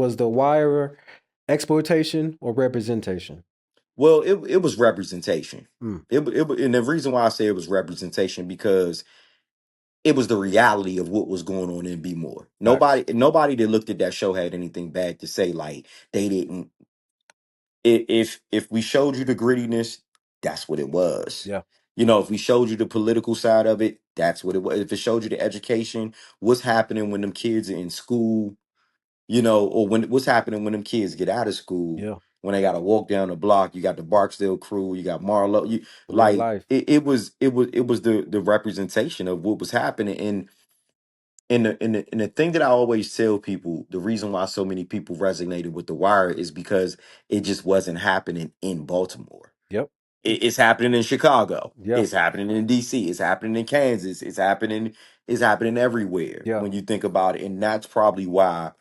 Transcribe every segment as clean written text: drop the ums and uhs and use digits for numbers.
Was The Wire exploitation or representation? Well, it was representation. Mm, And the reason why I say it was representation because it was the reality of what was going on in B More. facts. Nobody that looked at that show had anything bad to say. Like they didn't. If we showed you the grittiness, that's what it was. Yeah. You know, if we showed you the political side of it, that's what it was. If it showed you the education, what's happening when them kids are in school, you know, or when what's happening when them kids get out of school, Yeah. when they got to walk down the block. You got the Barksdale crew, you got Marlo. You Real like life. it was the representation of what was happening. And the thing that I always tell people, the reason why so many people resonated with The Wire is because it just wasn't happening in Baltimore. Yep. It's happening in Chicago. Yeah. It's happening in DC. It's happening in Kansas. It's happening everywhere Yeah. when you think about it. And that's probably why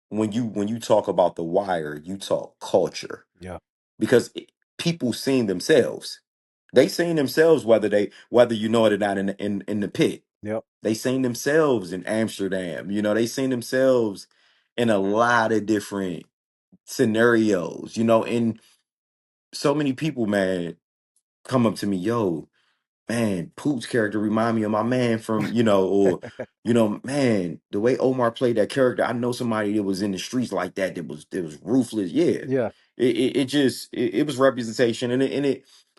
when you talk about The Wire, you talk culture Yeah. because people seen themselves. They seen themselves whether you know it or not in the pit. Yep. They seen themselves in Amsterdam. You know, they seen themselves in a lot of different scenarios. You know, and so many people, man, come up to me, yo, man, Poot's character remind me of my man from, or man, the way Omar played that character, I know somebody that was in the streets like that was ruthless. Yeah. Yeah. It was representation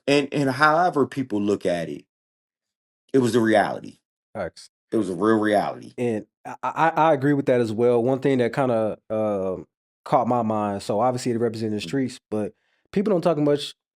and however people look at it, it was the reality. Facts. It was a real reality. And I agree with that as well. One thing that kind of caught my mind. So obviously it represents the streets, but people don't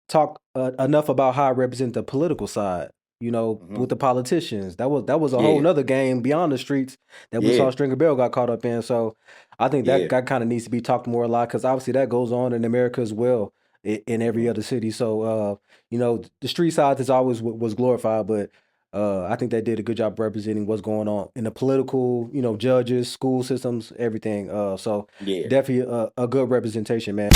talk enough about how it represents the political side. You know, Hmm. with the politicians, that was a whole Yeah. nother game beyond the streets that we saw Yeah. Stringer Bell got caught up in. So I think that Yeah. that kind of needs to be talked more a lot because obviously that goes on in America as well in every Hmm. other city. So the street side is always was glorified, but I think they did a good job representing what's going on in the political, judges, school systems, everything. So Yeah. definitely a good representation, man.